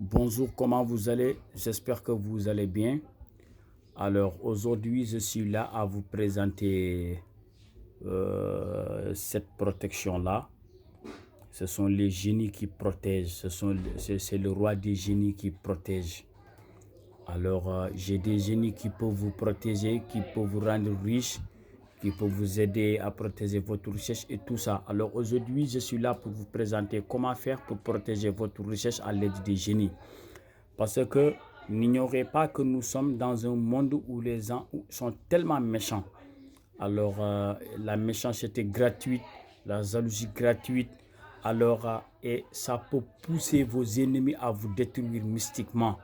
Bonjour, comment vous allez? J'espère que vous allez bien. Alors aujourd'hui, je suis là à vous présenter cette protection-là. Ce sont les génies qui protègent, c'est le roi des génies qui protège. Alors j'ai des génies qui peuvent vous protéger, qui peuvent vous rendre riche, qui peuvent vous aider à protéger votre richesse et tout ça. Alors aujourd'hui, je suis là pour vous présenter comment faire pour protéger votre richesse à l'aide des génies. Parce que n'ignorez pas que nous sommes dans un monde où les gens sont tellement méchants. Alors, la méchanceté gratuite, la jalousie gratuite, alors, et ça peut pousser vos ennemis à vous détruire mystiquement.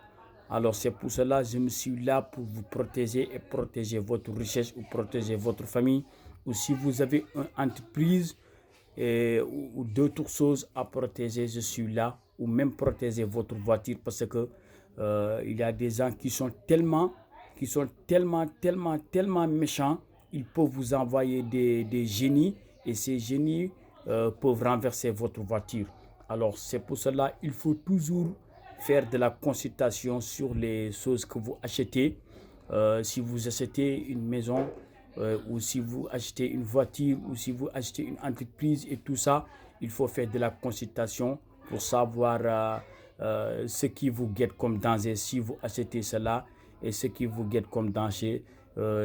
Alors, c'est pour cela que je me suis là pour vous protéger et protéger votre richesse ou protéger votre famille. Ou si vous avez une entreprise ou d'autres choses à protéger, je suis là. Ou même protéger votre voiture parce que il y a des gens qui sont tellement méchants. Ils peuvent vous envoyer des génies et ces génies peuvent renverser votre voiture. Alors c'est pour cela qu'il faut toujours faire de la consultation sur les choses que vous achetez. Si vous achetez une maison ou si vous achetez une voiture ou si vous achetez une entreprise et tout ça, il faut faire de la consultation pour savoir ce qui vous guette comme danger si vous achetez cela et ce qui vous guette comme danger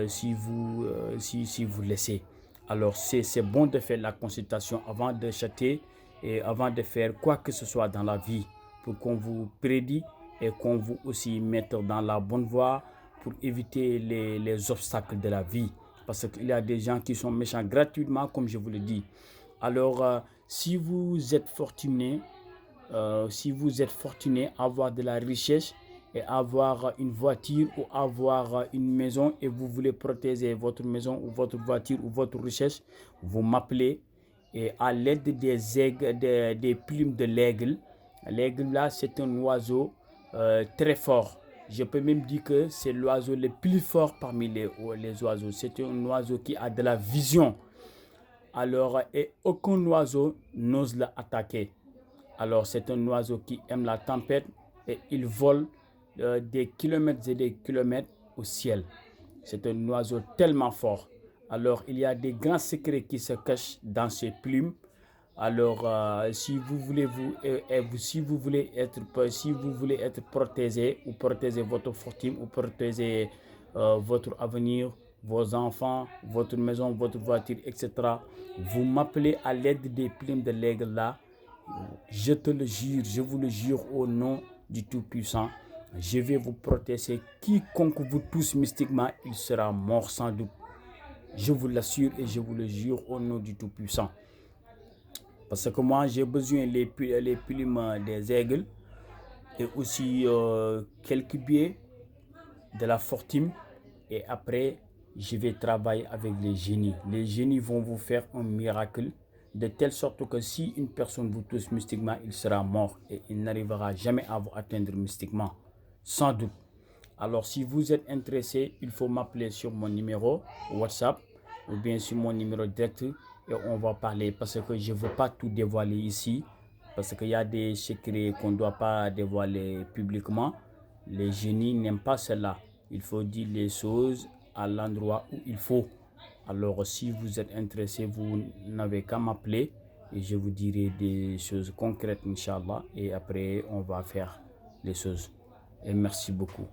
si vous laissez. Alors c'est bon de faire la consultation avant d'acheter et avant de faire quoi que ce soit dans la vie pour qu'on vous prédit et qu'on vous aussi mette dans la bonne voie pour éviter les obstacles de la vie. Parce qu'il y a des gens qui sont méchants gratuitement, comme je vous le dis. Alors, si vous êtes fortuné, à avoir de la richesse et avoir une voiture ou avoir une maison et vous voulez protéger votre maison ou votre voiture ou votre richesse, vous m'appelez et à l'aide des plumes de l'aigle. L'aigle là, c'est un oiseau très fort. Je peux même dire que c'est l'oiseau le plus fort parmi les oiseaux. C'est un oiseau qui a de la vision. Alors, et aucun oiseau n'ose l'attaquer. Alors, c'est un oiseau qui aime la tempête et il vole des kilomètres et des kilomètres au ciel. C'est un oiseau tellement fort. Alors, il y a des grands secrets qui se cachent dans ses plumes. Alors, si vous voulez être protégé ou protéger votre fortune ou protéger votre avenir, vos enfants, votre maison, votre voiture, etc., vous m'appelez à l'aide des plumes de l'aigle là. Je te le jure, je vous le jure au nom du Tout-Puissant, je vais vous protéger. Quiconque vous touche mystiquement, il sera mort sans doute. Je vous l'assure et je vous le jure au nom du Tout-Puissant. Parce que moi, j'ai besoin les plumes des aigles et aussi quelques billets de la fortune. Et après, je vais travailler avec les génies. Les génies vont vous faire un miracle de telle sorte que si une personne vous touche mystiquement, il sera mort et il n'arrivera jamais à vous atteindre mystiquement, sans doute. Alors, si vous êtes intéressé, il faut m'appeler sur mon numéro WhatsApp ou bien sur mon numéro direct et on va parler parce que je ne veux pas tout dévoiler ici parce qu'il y a des secrets qu'on ne doit pas dévoiler publiquement. Les génies n'aiment pas cela. Il faut dire les choses à l'endroit où il faut. Alors, si vous êtes intéressé, vous n'avez qu'à m'appeler et je vous dirai des choses concrètes, Inch'Allah. Et après, on va faire les choses. Et merci beaucoup.